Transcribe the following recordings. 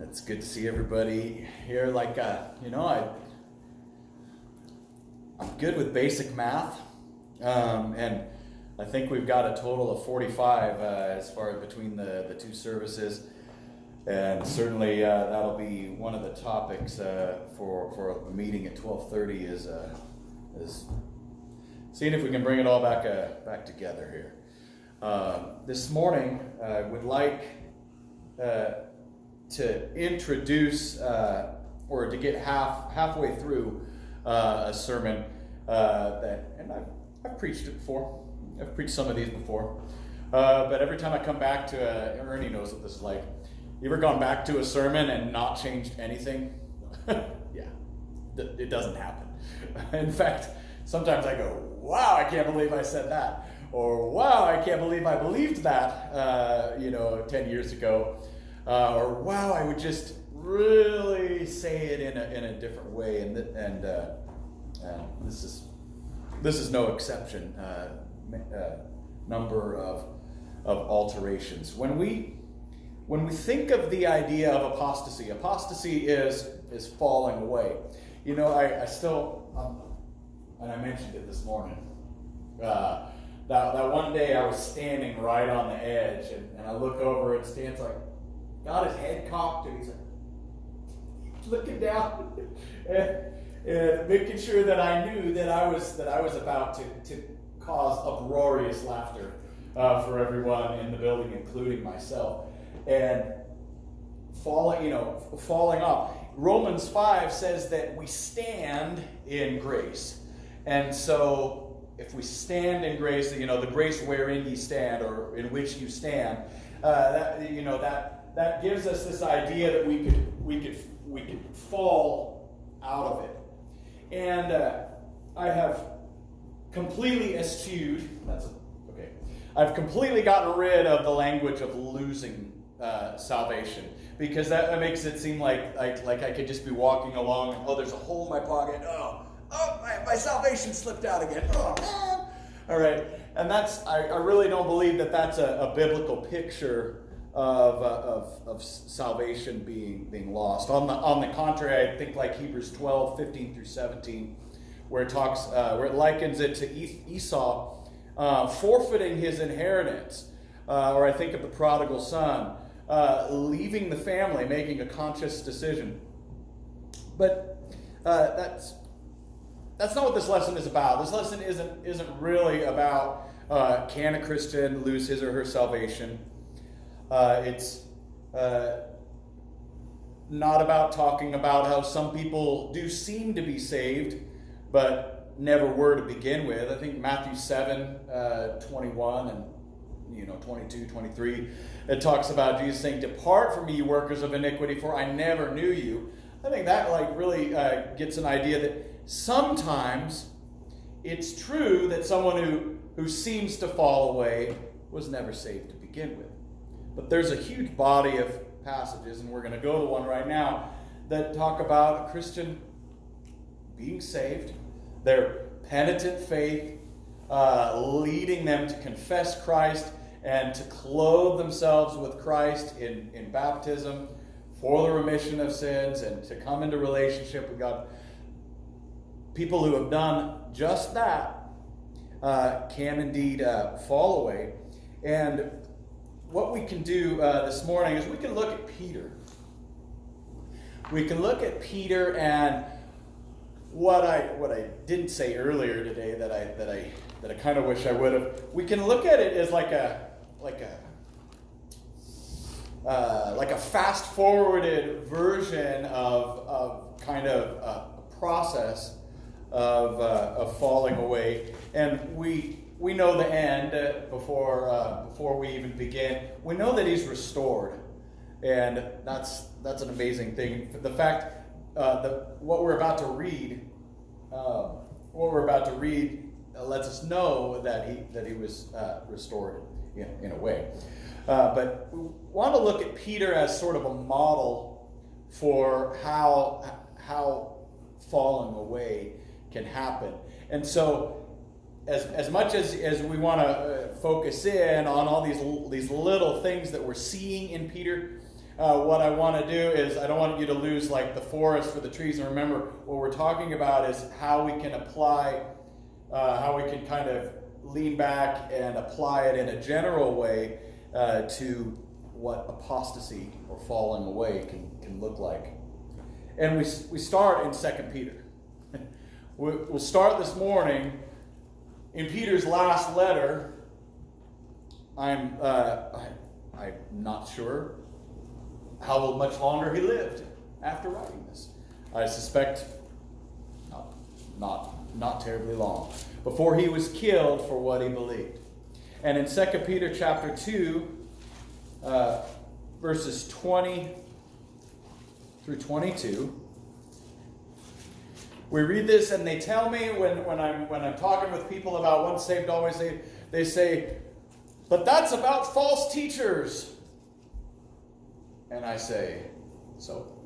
It's good to see everybody here. I'm good with basic math, and I think we've got a total of 45 as far as between the two services, and certainly that'll be one of the topics for a meeting at 12:30 is seeing if we can bring it all back together here. This morning, I would like to introduce or to get halfway through a sermon and I've preached it before. I've preached some of these before, but every time I come back to Ernie knows what this is like. You ever gone back to a sermon and not changed anything? Yeah, it doesn't happen. In fact, sometimes I go, wow, I can't believe I said that. Or, wow, I can't believe I believed that, 10 years ago. Or, wow, I would just really say it in a different way. And this is no exception. Number of alterations. When we think of the idea of apostasy is falling away. I still, and I mentioned it this morning. That one day I was standing right on the edge, and I look over and Stan's like, got his head cocked, and he's like, looking down, and making sure that I knew that I was about to cause uproarious laughter for everyone in the building, including myself, and falling off. Romans 5 says that we stand in grace, and so if we stand in grace, the grace wherein ye stand, or in which you stand, that gives us this idea that we could fall out of it. And I have completely eschewed. I've completely gotten rid of the language of losing salvation, because that makes it seem like I could just be walking along. Oh, there's a hole in my pocket. Oh, my salvation slipped out again. Oh, man. All right. And I really don't believe that that's a biblical picture of salvation being lost. On the contrary, I think like Hebrews 12, 15 through 17, where it likens it to Esau forfeiting his inheritance. Or I think of the prodigal son leaving the family, making a conscious decision. But that's not what this lesson is about. This lesson isn't really about can a Christian lose his or her salvation. It's not about talking about how some people do seem to be saved, but never were to begin with. I think Matthew 7, 21 and 22, 23, it talks about Jesus saying, "Depart from me, you workers of iniquity, for I never knew you." I think that really gets an idea that sometimes it's true that someone who seems to fall away was never saved to begin with. But there's a huge body of passages, and we're going to go to one right now, that talk about a Christian being saved, their penitent faith leading them to confess Christ and to clothe themselves with Christ in baptism for the remission of sins and to come into relationship with God. People who have done just that can indeed fall away. And what we can do this morning is we can look at Peter. We can look at Peter and what I didn't say earlier today that I kind of wish I would have. We can look at it as like a fast-forwarded version of kind of a process of falling away, and we know the end before we even begin. We know that he's restored, and that's an amazing thing. The fact that what we're about to read lets us know that he was restored in a way. But we want to look at Peter as sort of a model for how falling away can happen. And so as much as we want to focus in on all these little things that we're seeing in Peter, what I want to do is I don't want you to lose like the forest for the trees. And remember, what we're talking about is how we can apply, how we can kind of lean back and apply it in a general way to what apostasy or falling away can look like. And we start in 2 Peter. We'll start this morning in Peter's last letter. I'm not sure how much longer he lived after writing this. I suspect not terribly long, before he was killed for what he believed. And in 2 Peter chapter 2, verses 20 through 22, we read this, and they tell me when I'm talking with people about once saved, always saved, they say, but that's about false teachers. And I say, so?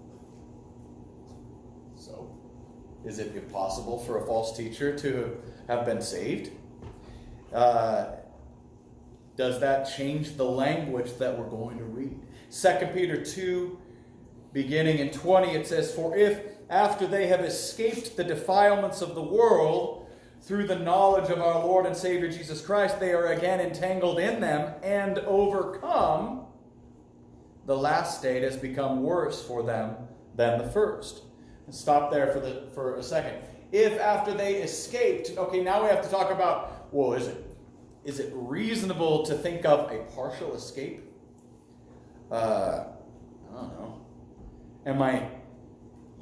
Is it impossible for a false teacher to have been saved? Does that change the language that we're going to read? 2 Peter 2, beginning in 20, it says, for if after they have escaped the defilements of the world through the knowledge of our Lord and Savior Jesus Christ, they are again entangled in them and overcome, the last state has become worse for them than the first. And stop there for a second. If after they escaped, okay, now we have to talk about, well, is it reasonable to think of a partial escape? I don't know. Am I,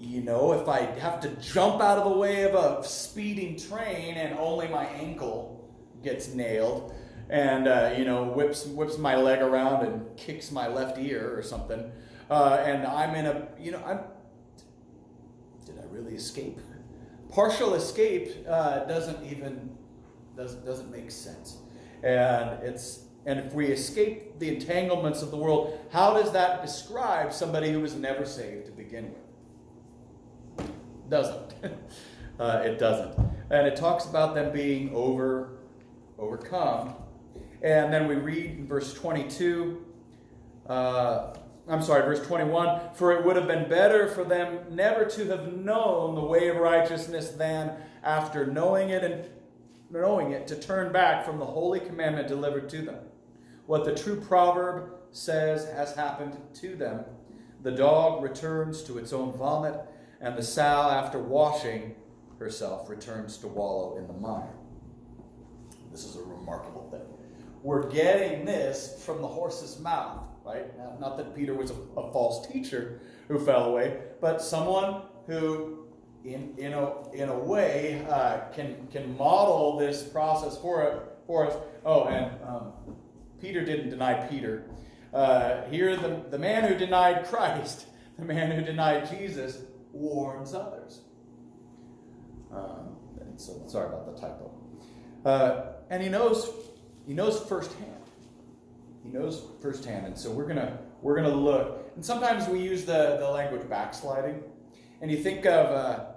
if I have to jump out of the way of a speeding train and only my ankle gets nailed and, whips my leg around and kicks my left ear or something, and I'm in a, did I really escape? Partial escape doesn't make sense. And if we escape the entanglements of the world, how does that describe somebody who was never saved to begin with? Doesn't. It doesn't. And it talks about them being overcome. And then we read in verse 22, verse 21, for it would have been better for them never to have known the way of righteousness than after knowing it to turn back from the holy commandment delivered to them. What the true proverb says has happened to them. The dog returns to its own vomit, and the sow, after washing herself, returns to wallow in the mire. This is a remarkable thing. We're getting this from the horse's mouth, right? Not that Peter was a false teacher who fell away, but someone who, in a way, can model this process for us. Oh, and Peter didn't deny Peter. Here, the man who denied Christ, the man who denied Jesus, warns others. And so, sorry about the typo. And he knows firsthand. He knows firsthand, and so we're gonna look. And sometimes we use the language backsliding, and you think of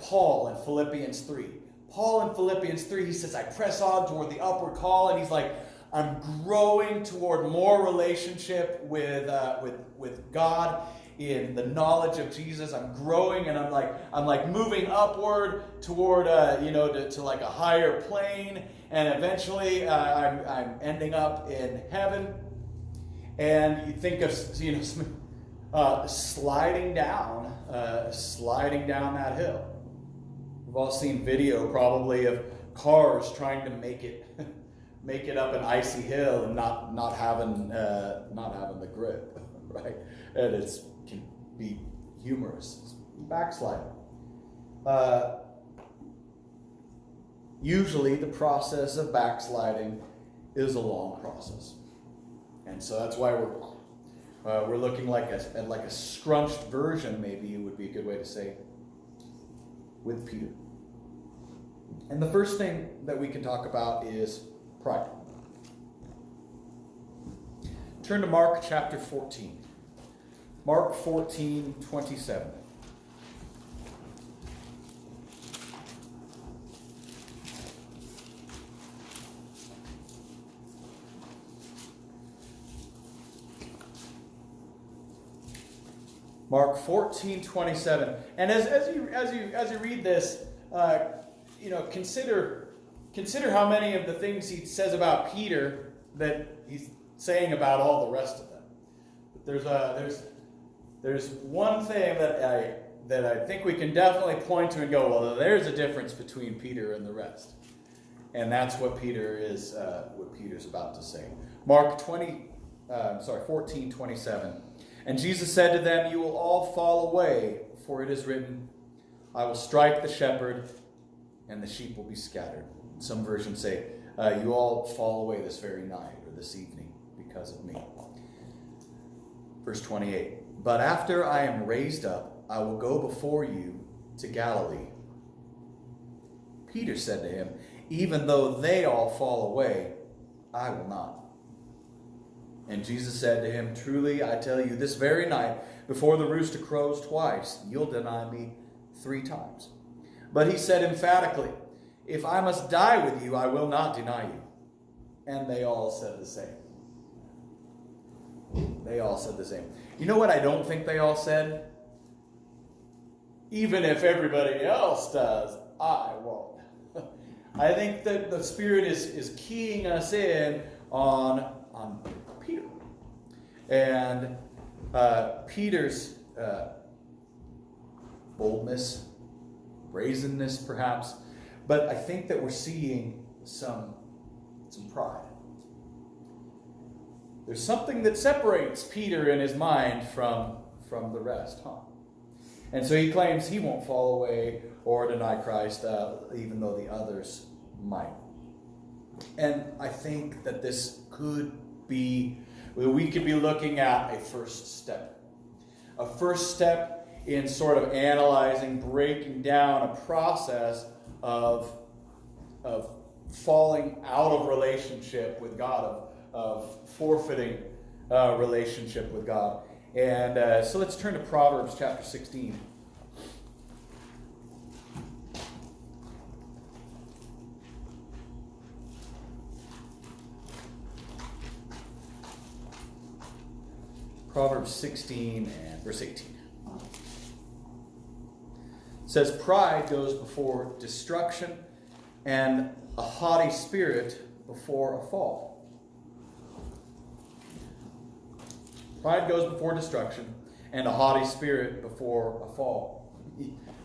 Paul in Philippians 3. Paul in Philippians 3, he says, "I press on toward the upward call," and he's like, "I'm growing toward more relationship with God in the knowledge of Jesus. I'm growing, and I'm like moving upward toward to like a higher plane, and eventually I'm ending up in heaven." And you think of sliding down that hill. We've all seen video probably of cars trying to make it up an icy hill and not having the grip, right? And it can be humorous. It's backsliding. Usually the process of backsliding is a long process, and so that's why we're looking like a scrunched version, maybe would be a good way to say, with Peter. And the first thing that we can talk about is pride. Turn to Mark chapter 14. Mark 14:27. Mark 14:27. And as you read this, consider how many of the things he says about Peter that he's saying about all the rest of them. There's one thing that I think we can definitely point to and go, well, there's a difference between Peter and the rest. And that's what Peter's about to say. Mark 14:27. And Jesus said to them, "You will all fall away, for it is written, I will strike the shepherd, and the sheep will be scattered." Some versions say, "You all fall away this very night or this evening because of me." Verse 28. "But after I am raised up, I will go before you to Galilee." Peter said to him, "Even though they all fall away, I will not." And Jesus said to him, "Truly, I tell you, this very night, before the rooster crows twice, you'll deny me 3 times. But he said emphatically, "If I must die with you, I will not deny you." And they all said the same. They all said the same. You know what I don't think they all said? "Even if everybody else does, I won't." I think that the Spirit is keying us in on Peter. And Peter's boldness, brazenness perhaps, but I think that we're seeing some pride. There's something that separates Peter in his mind from the rest, huh? And so he claims he won't fall away or deny Christ, even though the others might. And I think that this we could be looking at a first step. A first step in sort of analyzing, breaking down a process of falling out of relationship with God, of forfeiting relationship with God. And so let's turn to Proverbs chapter 16. Proverbs 16 and verse 18. It says, "Pride goes before destruction, and a haughty spirit before a fall." Pride goes before destruction, and a haughty spirit before a fall.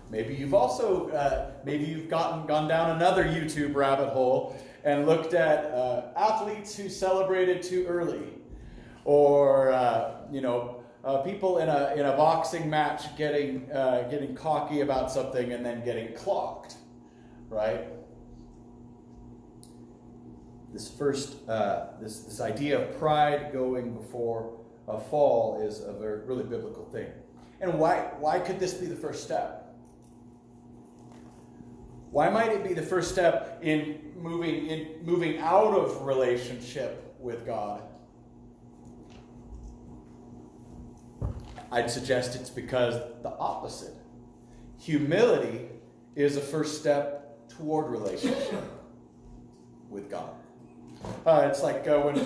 Maybe you've also, gone down another YouTube rabbit hole and looked at athletes who celebrated too early. Or people in a boxing match getting cocky about something and then getting clocked, right? This idea of pride going before a fall is a really biblical thing. And why could this be the first step? Why might it be the first step in moving out of relationship with God? I'd suggest it's because the opposite. Humility is a first step toward relationship with God. It's like when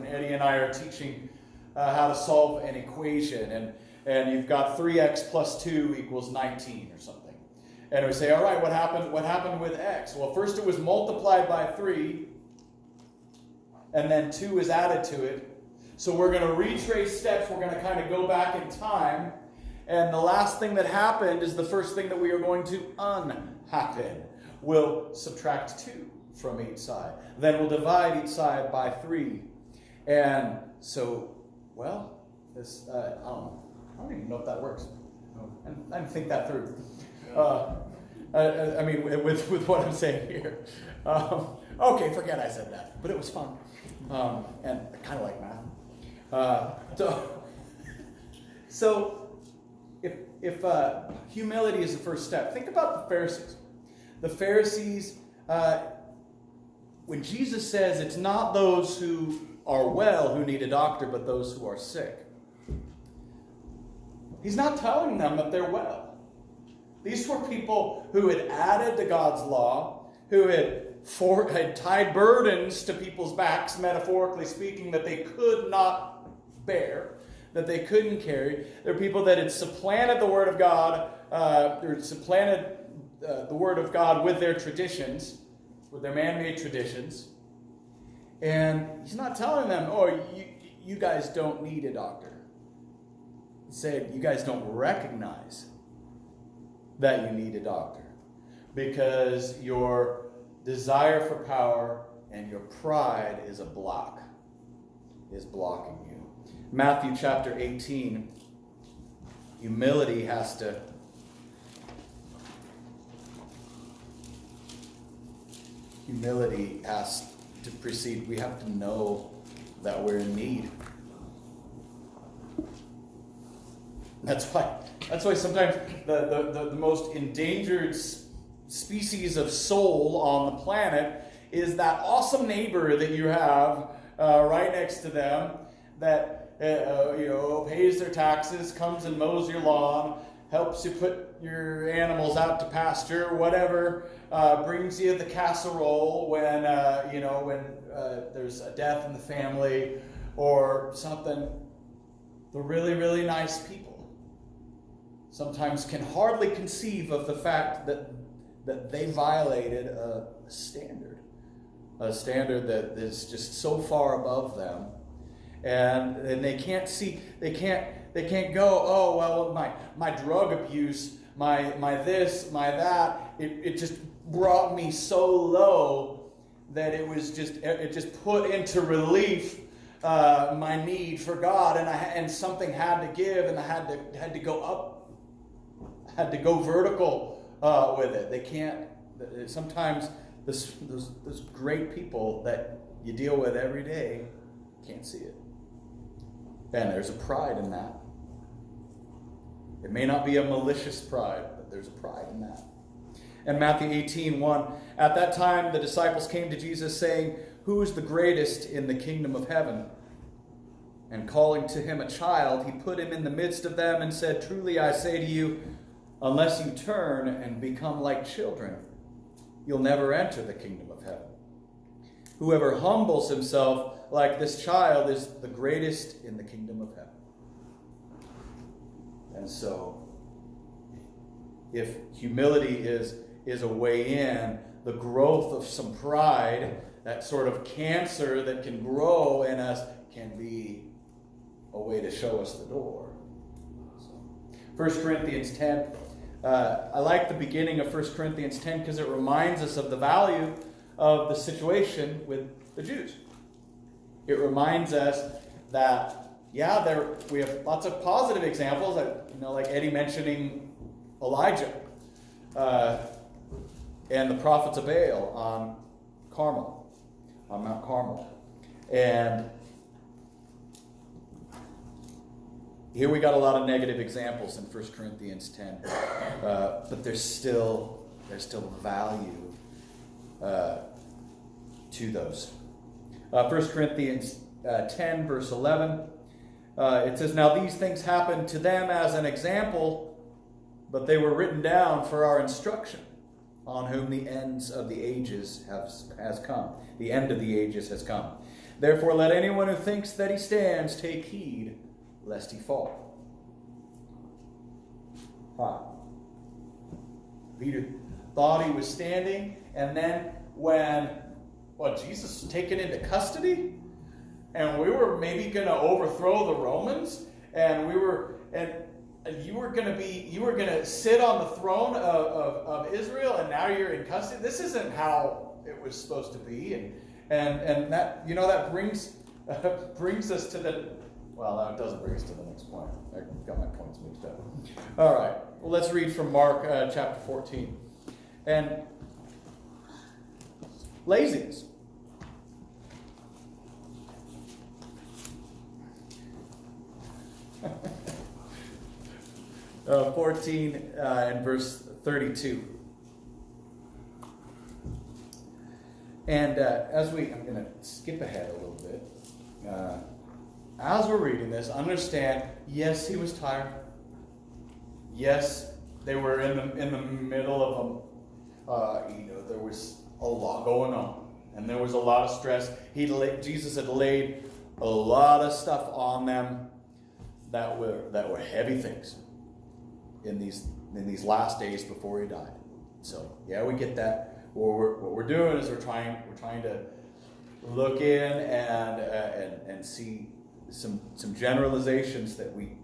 Eddie and I are teaching how to solve an equation, and you've got 3x plus 2 equals 19 or something. And we say, all right, what happened with x? Well, first it was multiplied by 3, and then 2 is added to it. So we're going to retrace steps. We're going to kind of go back in time. And the last thing that happened is the first thing that we are going to unhappen. We'll subtract 2 from each side. Then we'll divide each side by 3. And so, this, I don't even know if that works. I didn't think that through. With what I'm saying here. Okay, forget I said that. But it was fun. And I kind of like math. So if humility is the first step, think about the Pharisees. The Pharisees, when Jesus says it's not those who are well who need a doctor, but those who are sick, he's not telling them that they're well. These were people who had added to God's law, who had tied burdens to people's backs, metaphorically speaking, that they could not bear. that they couldn't carry. They're people that had supplanted the Word of God, or supplanted the Word of God with their traditions, with their man-made traditions. And he's not telling them, oh, you guys don't need a doctor. He said, you guys don't recognize that you need a doctor because your desire for power and your pride is blocking you. Matthew chapter 18, humility has to precede. We have to know that we're in need. That's why sometimes the most endangered species of soul on the planet is that awesome neighbor that you have right next to them that pays their taxes, comes and mows your lawn, helps you put your animals out to pasture, whatever, brings you the casserole when there's a death in the family or something. The really, really nice people sometimes can hardly conceive of the fact that they violated a standard that is just so far above them, and they can't see, they can't go, oh well, my drug abuse, my this, my that, it just brought me so low that it just put into relief my need for God, and something had to give, and I had to go up, had to go vertical with it. They can't. Sometimes those great people that you deal with every day can't see it, and there's a pride in that. It may not be a malicious pride, but there's a pride in that. And Matthew 18:1, at that time the disciples came to Jesus saying, "Who is the greatest in the kingdom of heaven?" And calling to him a child, he put him in the midst of them and said, "Truly I say to you, unless you turn and become like children, you'll never enter the kingdom of heaven. Whoever humbles himself like this child is the greatest in the kingdom of heaven." And so, if humility is a way in, the growth of some pride, that sort of cancer that can grow in us, can be a way to show us the door. So, 1 Corinthians 10. I like the beginning of 1 Corinthians 10 because it reminds us of the value of the situation with the Jews. It reminds us that, we have lots of positive examples, like Eddie mentioning Elijah and the prophets of Baal on Mount Carmel. And here we got a lot of negative examples in 1 Corinthians 10, but there's still value to those. 1 Corinthians 10, verse 11, it says, "Now these things happened to them as an example, but they were written down for our instruction, on whom the ends of the ages has come. The end of the ages has come. Therefore let anyone who thinks that he stands take heed, lest he fall." Peter thought he was standing, and then when Jesus was taken into custody, and we were maybe going to overthrow the Romans, and you were going to sit on the throne of Israel, and now you're in custody. This isn't how it was supposed to be, and that that brings us to the. Well, that doesn't bring us to the next point. I got my points mixed up. All right. Well, let's read from Mark chapter 14. And laziness. uh, 14 and verse 32. And I'm going to skip ahead a little bit. As we're reading this, understand, yes, he was tired. Yes, they were in the middle of there was a lot going on, and there was a lot of stress. Jesus had laid a lot of stuff on them that were heavy things in these last days before he died. So yeah, we get that. What we're doing is we're trying to look in and see some generalizations that we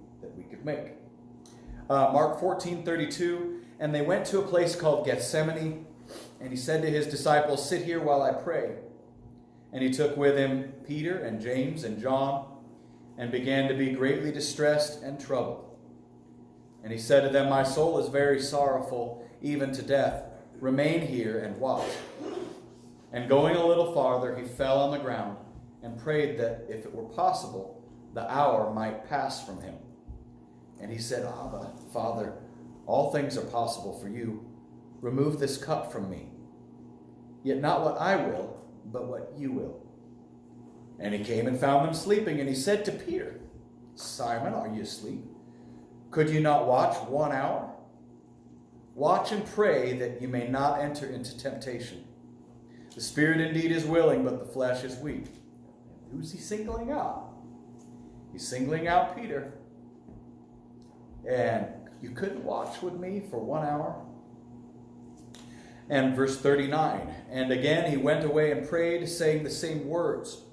could make. Mark 14:32, and they went to a place called Gethsemane, and he said to his disciples, "Sit here while I pray." And he took with him Peter and James and John, and began to be greatly distressed and troubled. And he said to them, "My soul is very sorrowful, even to death. Remain here and watch." And going a little farther, he fell on the ground and prayed that, if it were possible, the hour might pass from him. And he said, "Abba, Father, all things are possible for you. Remove this cup from me. Yet not what I will, but what you will." And he came and found them sleeping, and he said to Peter, "Simon, are you asleep? Could you not watch 1 hour? Watch and pray that you may not enter into temptation. The spirit indeed is willing, but the flesh is weak." Who's he singling out? He's singling out Peter. And you couldn't watch with me for 1 hour? And verse 39, and again he went away and prayed, saying the same words.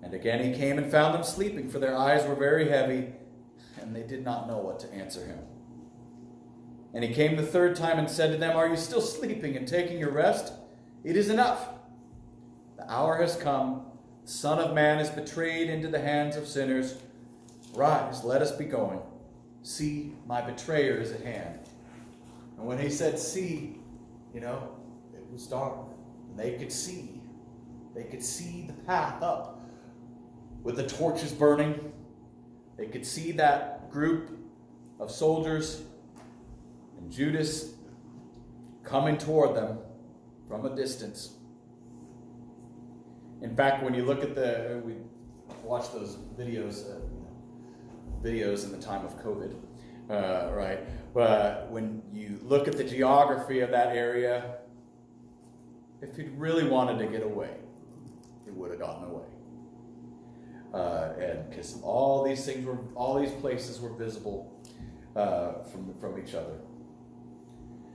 And again he came and found them sleeping, for their eyes were very heavy, and they did not know what to answer him. And he came the third time and said to them, "Are you still sleeping and taking your rest? It is enough. The hour has come. The Son of Man is betrayed into the hands of sinners. Rise, let us be going. See, my betrayer is at hand." And when he said see, it was dark. And they could see. They could see the path up with the torches burning. They could see that group of soldiers and Judas coming toward them from a distance. In fact, when you look at we watch those videos, videos in the time of COVID, right? But when you look at the geography of that area, if he'd really wanted to get away, he would have gotten away. And because all these places were visible from each other.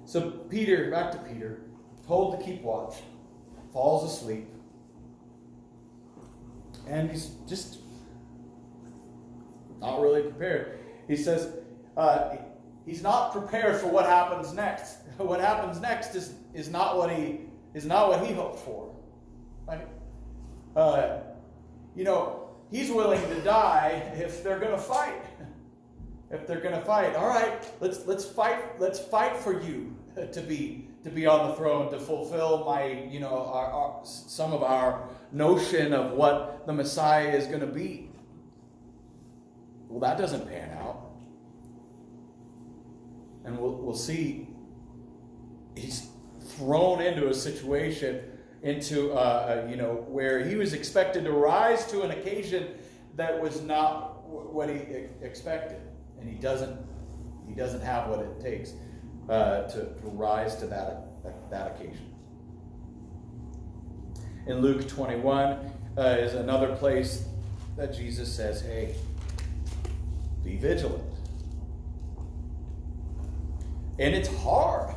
So Peter, back to Peter, told to keep watch, falls asleep, and he's just not really prepared. He says he's not prepared for what happens next. What happens next is not what he hoped for. Right? He's willing to die if they're going to fight. If they're going to fight, all right, let's fight. Let's fight for you to be on the throne, to fulfill some of our notion of what the Messiah is going to be. Well, that doesn't pan out. And we'll see he's thrown into a situation, where he was expected to rise to an occasion that was not what he expected. And he doesn't have what it takes to rise to that occasion. In Luke 21 is another place that Jesus says, "Hey, be vigilant." And it's hard.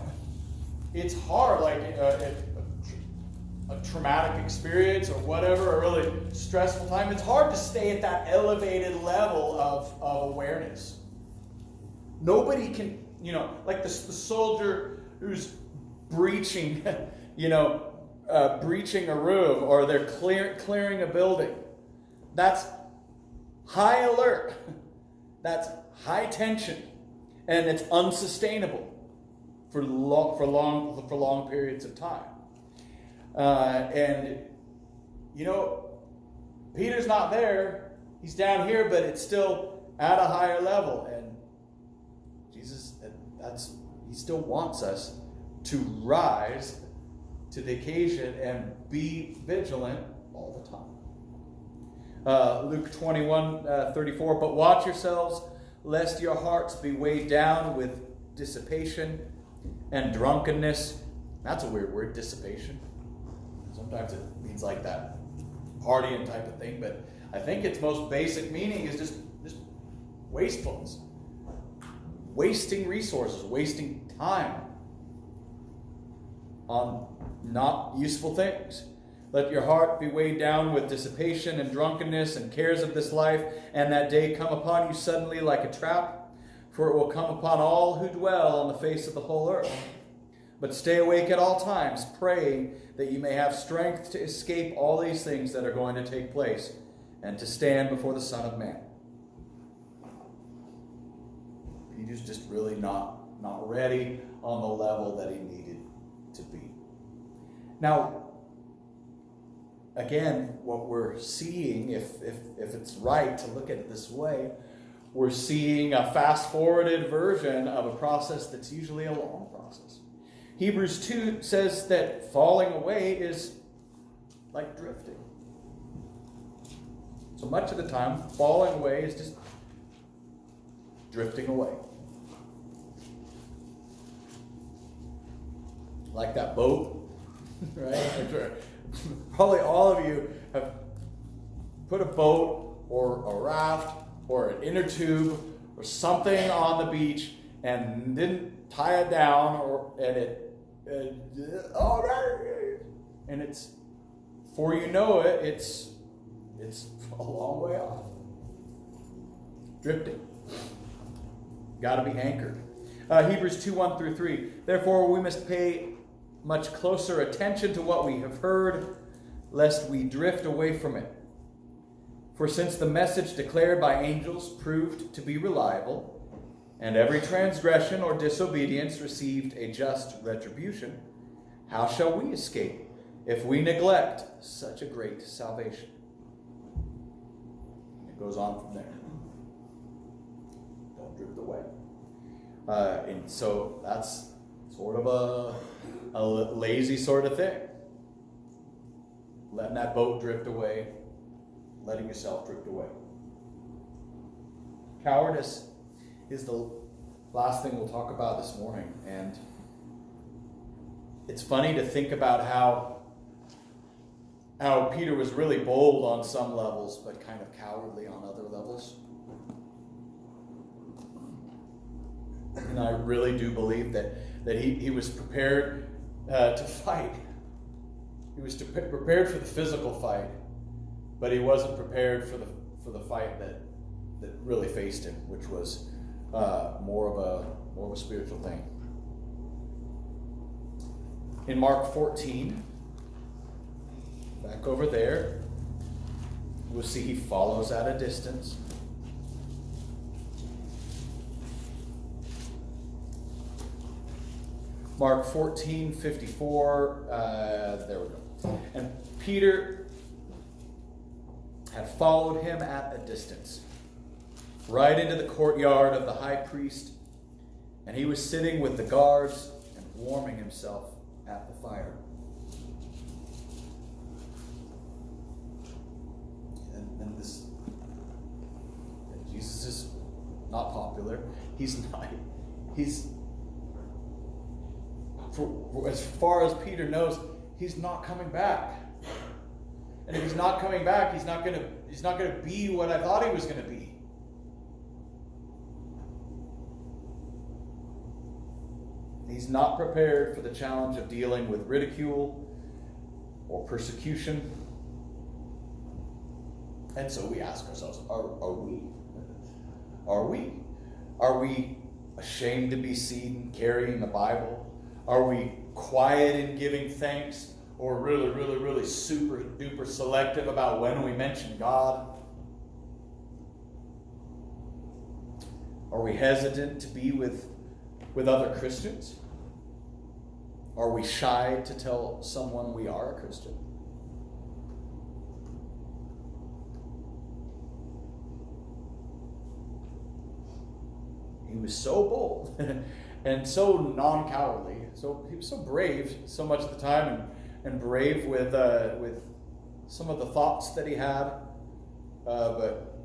It's hard, like a traumatic experience or whatever, a really stressful time. It's hard to stay at that elevated level of awareness. Nobody can, like the soldier who's breaching, breaching a room, or they're clearing a building. That's high alert. That's high tension, and it's unsustainable for long periods of time. Peter's not there. He's down here, but it's still at a higher level. And Jesus, he still wants us to rise to the occasion and be vigilant all the time. Luke 21:34, "But watch yourselves, lest your hearts be weighed down with dissipation and drunkenness." That's a weird word, dissipation. Sometimes it means like that partying type of thing, but I think its most basic meaning is just wastefulness, wasting resources, wasting time on not useful things. Let your heart be weighed down with dissipation and drunkenness and cares of this life, and that day come upon you suddenly like a trap, for it will come upon all who dwell on the face of the whole earth. But stay awake at all times, praying that you may have strength to escape all these things that are going to take place, and to stand before the Son of Man. Peter's just really not ready on the level that he needed to be. Now, again, what we're seeing, if it's right to look at it this way, we're seeing a fast-forwarded version of a process that's usually a long process. Hebrews 2 says that falling away is like drifting. So much of the time, falling away is just drifting away. Like that boat, right? Probably all of you have put a boat or a raft or an inner tube or something on the beach and didn't tie it down, and it's, before you know it, it's a long way off. Drifting. Got to be anchored. Hebrews 2:1-3. Therefore, we must pay much closer attention to what we have heard, lest we drift away from it. For since the message declared by angels proved to be reliable, and every transgression or disobedience received a just retribution, how shall we escape if we neglect such a great salvation? It goes on from there. Don't drift away. And so that's sort of a lazy sort of thing. Letting that boat drift away, letting yourself drift away. Cowardice is the last thing we'll talk about this morning. And it's funny to think about how Peter was really bold on some levels, but kind of cowardly on other levels. And I really do believe that he was prepared to fight. He was prepared for the physical fight, but he wasn't prepared for the fight that really faced him, which was more of a spiritual thing. In Mark 14, back over there, we'll see he follows at a distance. Mark 14:54, there we go. And Peter had followed him at a distance, right into the courtyard of the high priest, and he was sitting with the guards and warming himself at the fire. And this, Jesus is not popular. He's as far as Peter knows, he's not coming back. And if he's not coming back, he's not gonna be what I thought he was gonna be. He's not prepared for the challenge of dealing with ridicule or persecution. And so we ask ourselves, are we? Are we ashamed to be seen carrying the Bible? Are we quiet in giving thanks, or really, really, really super duper selective about when we mention God? Are we hesitant to be with other Christians? Are we shy to tell someone we are a Christian? He was so bold and so non-cowardly. So he was so brave so much of the time, and brave with some of the thoughts that he had, but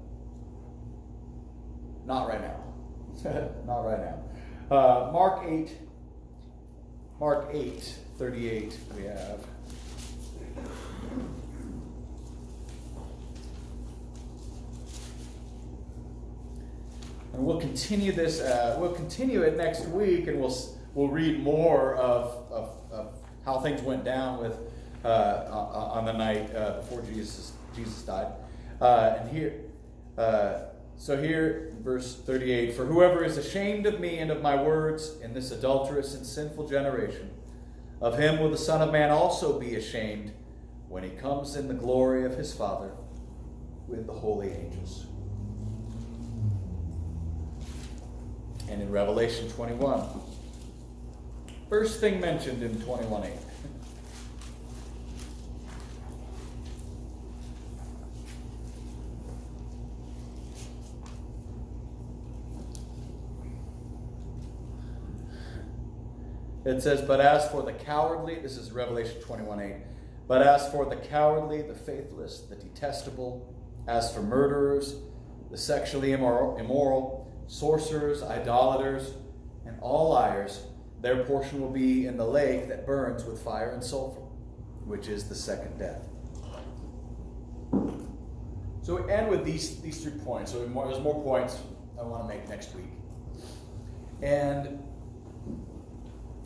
not right now. Not right now. Mark 8:38 we have. And we'll continue this. We'll continue it next week, and we'll read more of how things went down with on the night before Jesus died. And here, here, verse 38: For whoever is ashamed of me and of my words in this adulterous and sinful generation, of him will the Son of Man also be ashamed when he comes in the glory of his Father with the holy angels. And in Revelation 21, first thing mentioned in 21:8. It says, but as for the cowardly, this is Revelation 21:8, but as for the cowardly, the faithless, the detestable, as for murderers, the sexually immoral, sorcerers, idolaters, and all liars, their portion will be in the lake that burns with fire and sulfur, which is the second death. So we end with these 3 points. So there's more points I want to make next week. And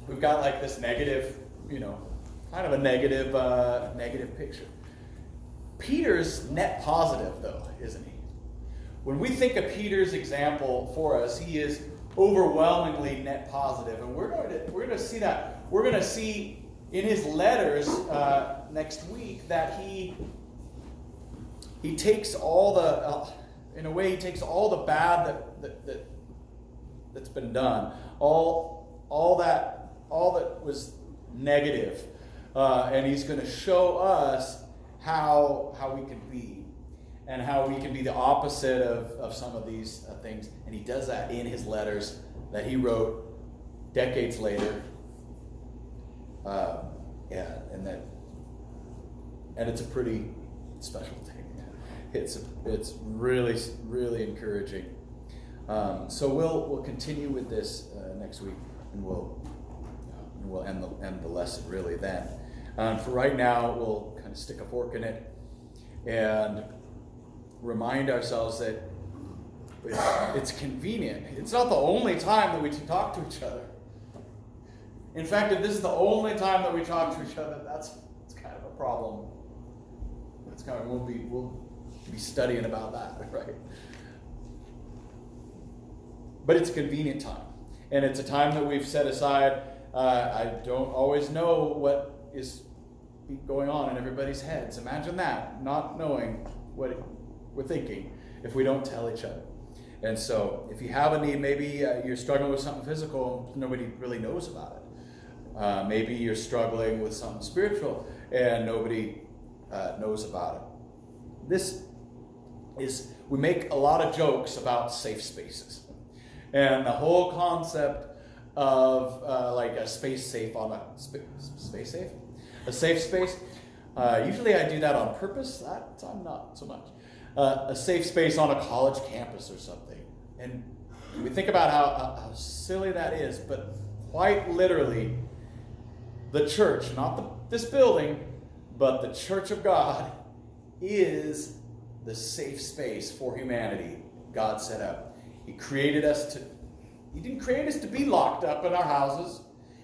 we've got like this negative, kind of a negative picture. Peter's net positive, though, isn't he? When we think of Peter's example for us, he is overwhelmingly net positive, and we're going to see that. We're going to see in his letters next week that he takes all the, in a way, he takes all the bad that's been done, all that was negative, and he's going to show us how we can be. And how we can be the opposite of some of these things. And he does that in his letters that he wrote decades later. And it's a pretty special thing. It's really, really encouraging. So we'll continue with this next week, and we'll end the lesson really then. For right now, we'll kind of stick a fork in it and remind ourselves that it's convenient. It's not the only time that we talk to each other. In fact, if this is the only time that we talk to each other, it's kind of a problem. We'll be studying about that, right? But it's a convenient time, and it's a time that we've set aside. I don't always know what is going on in everybody's heads. Imagine that, not knowing what we're thinking if we don't tell each other. And so if you have a need, maybe you're struggling with something physical, nobody really knows about it. Maybe you're struggling with something spiritual and nobody knows about it. We make a lot of jokes about safe spaces. And the whole concept of like a space safe on a space safe? A safe space? Usually I do that on purpose. That I'm not so much. A safe space on a college campus or something. And we think about how silly that is, but quite literally, the church, not this building, but the church of God is the safe space for humanity God set up. He didn't create us to be locked up in our houses.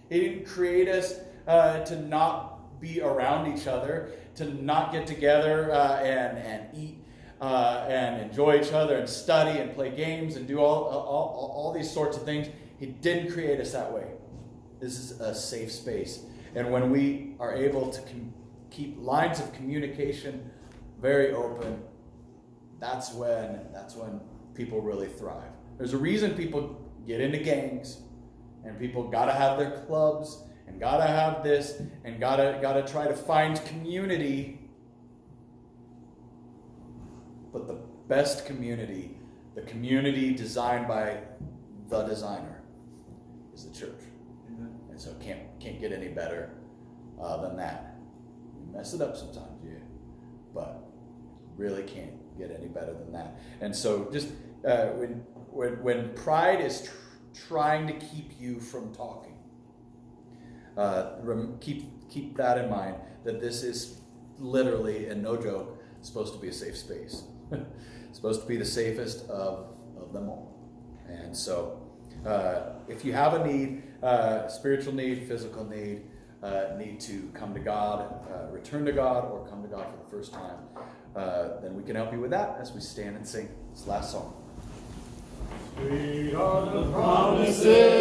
He didn't create us to not be around each other, to not get together and eat and enjoy each other and study and play games and do all these sorts of things. He didn't create us that way. This is a safe space. And when we are able to keep lines of communication very open, that's when people really thrive. There's a reason people get into gangs, and people gotta have their clubs and gotta have this and gotta try to find community. But the best community, the community designed by the designer, is the church. Mm-hmm. And so can't get any better than that. You mess it up sometimes, yeah, but really can't get any better than that. And so just when pride is trying to keep you from talking, keep that in mind, that this is literally, and no joke, supposed to be a safe space. It's supposed to be the safest of them all. And so if you have a need, spiritual need, physical need to come to God, return to God, or come to God for the first time, then we can help you with that as we stand and sing this last song. Sweet are the promises